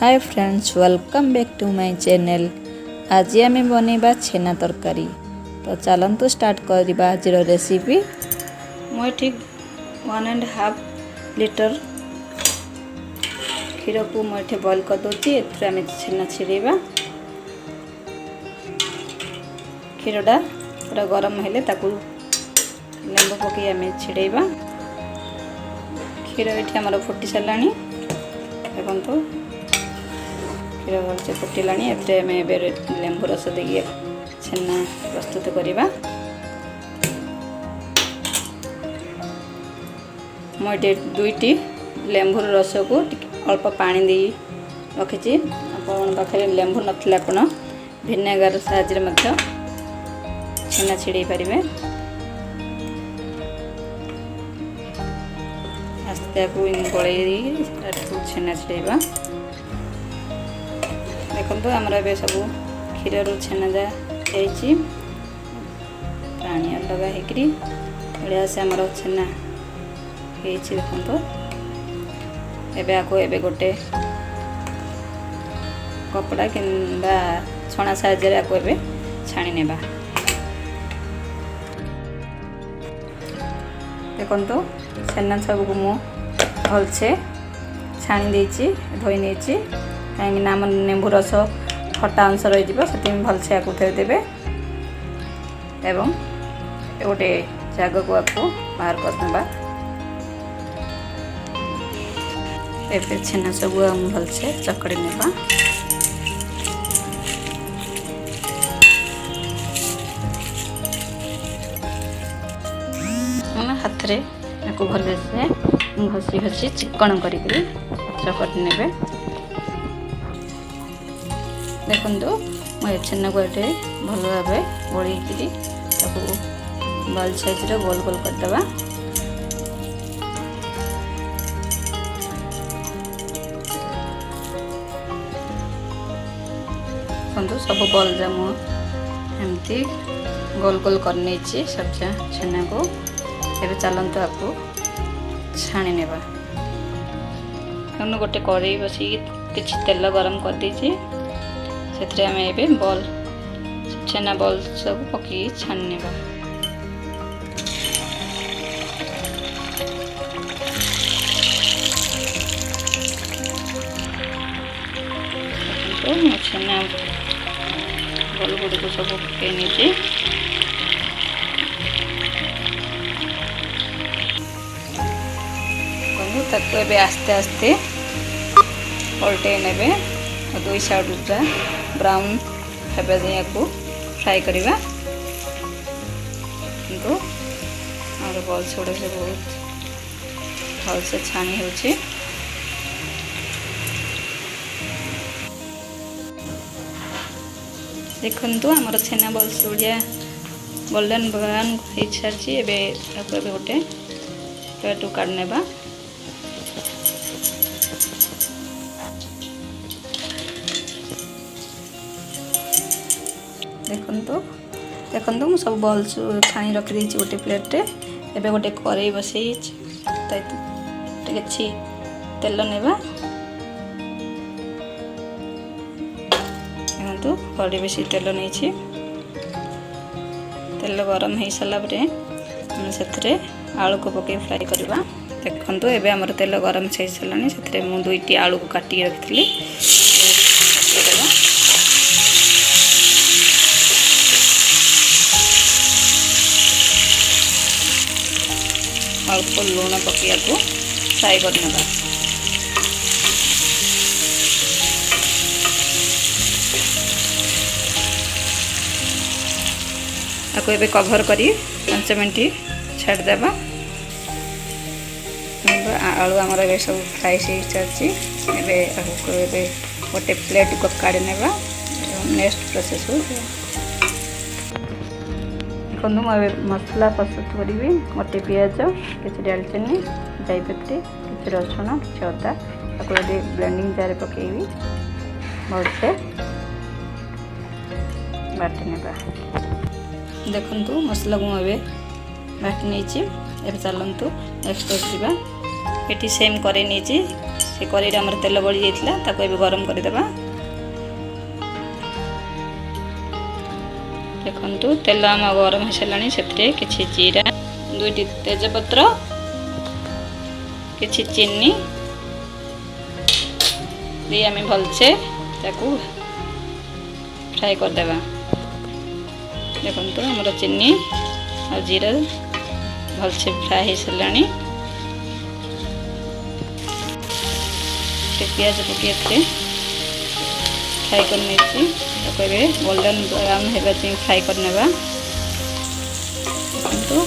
Hi friends, welcome back to my channel. आज आम बनैबा छेना तरकारी। तो चलतु स्टार्ट करवा आज रेसिपी। मुझे 1.5 लीटर क्षीर को मुझे बॉइल कर दूसरी। एम छेना छिड़ेबा। क्षीरटा पूरा गरम हेले ताकू लेंबू पकई आम छिड़ेबा। क्षीर ये आमर फुटी सारा देखो क्षीर भलसे फुटिला। लेंबू रस देकी छेना प्रस्तुत करवा। मुझे 2टी लेंबू रस को अल्प पानी दे रखी। पाखे लेंबू नथिला कोण भिनेगार साहाय्य छेना छिड़े पारे। आस्ते गोल छेना छिड़ेबा। देखो आमर ए सब क्षीर रू छेना जा पानी अलग होकरी बढ़िया से आमर छेना देखो। एबे गोटे कपड़ा कि छणा साहाय्य एबे छाणी नेबा। देखो छेना सब को मु भलसे छाणी देछि, धोई नेछि। कहीं आम लेंबू रस खटा अंश रही से भलसे आपको थोदेवे एवं गोटे जगह को आपको बाहर करवा। एवं छेना सब भलसे चकड़ी नेबा। हाथ रे आपको भलसे घसी घसी चिकन करी चकटी नेबे। देखो मुझे छेना को ये भल भाव गोली बॉल साइज गोल गोल करदे। देखो सब बॉल जा एमती गोल गोल कर सब छेना को। एबे चलतु आपको छाणी नेबा। गोटे कड़ाई बसी किसी तेल गरम कर दीजिए। से आम ए बॉल छेना बॉल सब पकई छाणी नेबा। छेना बॉल गुड़ सब पकई ताको एबे आस्ते आस्ते पलटे नेबे। 2 साइड ब्राउन हेबा जाए को फ्राई करवा। किंतु और बॉल्स गुड़ा से बहुत भल से छाणी होछि। देखंतु हमर छेना बॉल्स गुड़िया गोल्डन ब्राउन हो सारी। एबे गोटे प्लेट काढ़ नेबा। देखो मुझे सब बॉल्स छाणी रखी देछि गोटे प्लेट रे। एबे गोटे कड़ाई बसई टी तेल नेबा। देखो कड़ाई बेसी तेल नहीं। तेल गरम हो सारा से आलू को पकई फ्राई करवा। देखो एबे हमर तेल गरम हो सारा से 2टी आलू को काटी रखी। अल्प लुण पकई को फ्राई करने। आपको एबे कवर करी 5 मिनट छाड़देबा। आलू आमर ए सब फ्राई सारी। गोटे प्लेट को काढ़ी नेबा। नेक्स्ट प्रोसेस हो देखो मुझे मसला प्रस्तुत करी। गोटे पियाज, किसी डालचीनी, जायपत्री, किसी रसुण, किसी अदा आपको ये ब्लेंडिंग जार पकईबी। भलसे बाटी नेबा। देखो मसला को मुझे बाटी नहीं। चलतु नेक्स्ट स्टेप ये सेम करे नहीं से कड़ाई आमर तेल बड़ी जाइथिला ताको एबे गरम कर देबा। देखंतु तेल आम गरम हो सलानी सेतरे किछि जीरा, 2टी तेजपत्र, किछि चीनी दे आमे भलसे ताको फ्राई कर देबा। देखंतु हमर चीनी और जीरा भलसे फ्राई हो सलानी। प्याज पके फ्राई करने गोल्डन ब्राउन होगा फ्राई करनेबा। देखो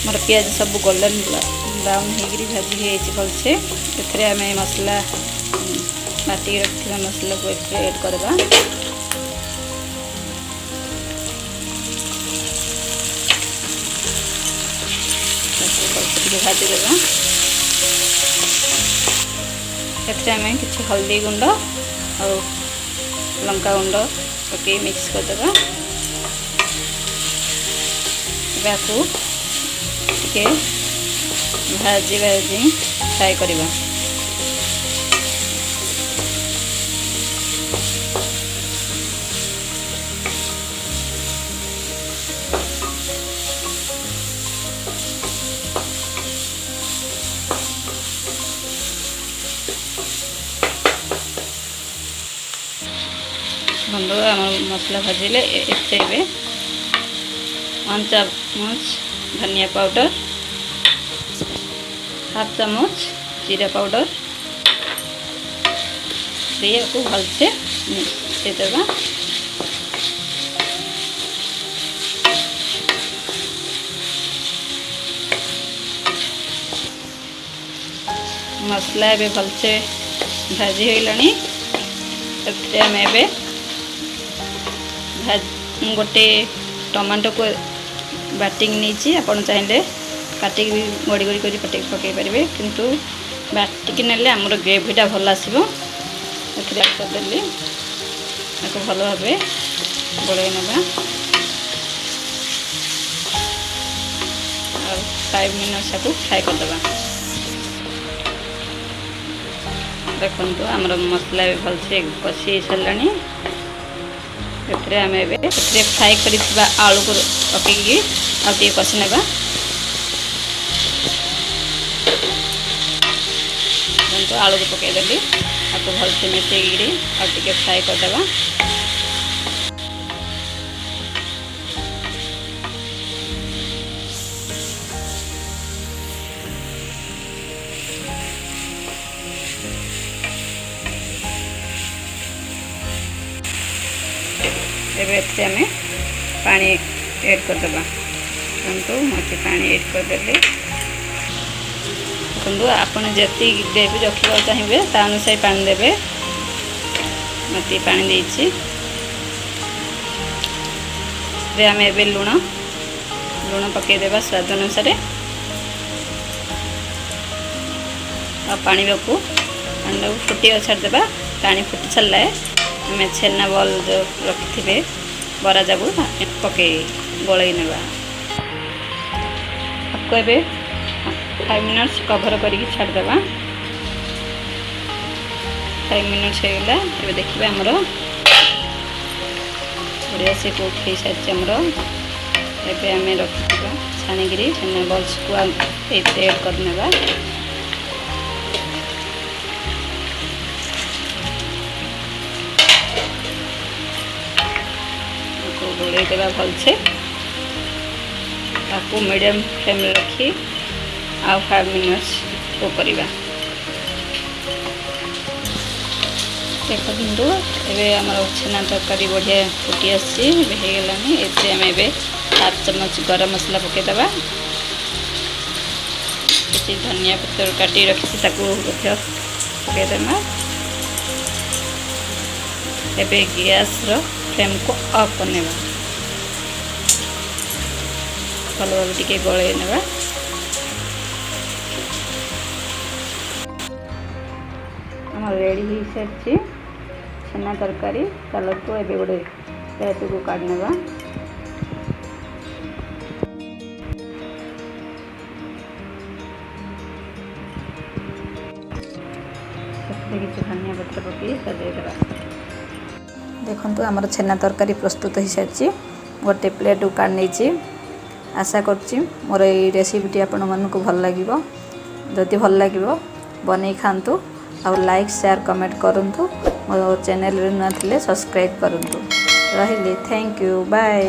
मोर प्याज सब गोल्डन ब्राउन होगी भाजी हो भलसे। एथरे आम मसला बाटी रखा मसला को ऐड करवा। भाजी देवा। एथरे किसी हल्दी गुंड और लंका गुंड पके मिक्स कर देवा। टे भाजी भाजी फ्राई करवा। बंधु आम मसला भाजिले एते 1 चामच धनिया पाउडर, 1/2 चामच जीरा पाउडर दिए को भलसे मिक्स देवा। मसला एबे भलसे भाजी होइलानी। एते हम एबे गोटे टमाटो को बाटिंग नहीं आपन चाहिए काटिक भी गड़ी गड़ी कर पकई पारे, किंतु बाटिक नेले आमर ग्रेवीटा भल आसो। करदेली भल भाव गोल ना 5 मिनट्स को फ्राई करदे। देखो आमर मसला भी भलसे कषि सारे। आम फ्राई कर आलू को पकईकि आगे कषि नेबा। आलू को पकईदेली आपको भलसे मिसैकि आगे फ्राई करदे। एबे आम पानी ऐड करदे। मत पानी ऐड करदे। देखो आपड़ जी ग्रेवी रखा चाहिए ता अनुसार पानी देवे। मत पानी देछि। आम ए लुण लुण पकईदेवा स्वाद अनुसार। पानी को फुटी छाड़देवा। पानी फुटी छाड़ा आम छेना बॉल जो रखि थे बरा जाबू पकई गोलई नेबा। आपको एबे 5 मिनट्स कवर करके छाड़देवा। 5 मिनट्स हो गला। एबे देखिबे हमरो बढ़िया से कुक हो सारी हमरो। एबे आम रखिबा छाणिकी छेना बॉल्स को ऐड करनेबा। गोलई देवा भलसे। आपको मीडियम फ्लेम रखी आ 5 मिनट्स को करवा। देखो एबे हमर छेना तरकारी बढ़िया फुटी आसगलानी। एते आम एबे 1/2 चामच गरम मसला पकईदेवा। किसी धनिया पत्र काटी रखी पकईदेमा। एबे गैस रो फ्लेम को ऑफ करनेबा। भल भाव टिके गोलई नेबा। आम रेडी हो सारी छेना तरकारी। चलो को एबे गोटे प्लेट को काढ़नेबा। କିଛି ଧନିଆ ପତ୍ର ପକାଇ ସଜାଇଦେବା। ଦେଖନ୍ତୁ ଆମର ଛେନା ତରକାରୀ ପ୍ରସ୍ତୁତ ହୋଇସାରିଛି। ଗୋଟେ ପ୍ଲେଟ୍କୁ କାଢ଼ି ନେଇଛି। आशा करछि मोर ये रेसिपीटी आपण मानकु भल लागिबो। जदि भल लागिबो बनै खांतु और लाइक शेयर कमेंट करंतु। मो चैनल रे न थिले सब्सक्राइब करंतु। रहिले थैंक यू बाय।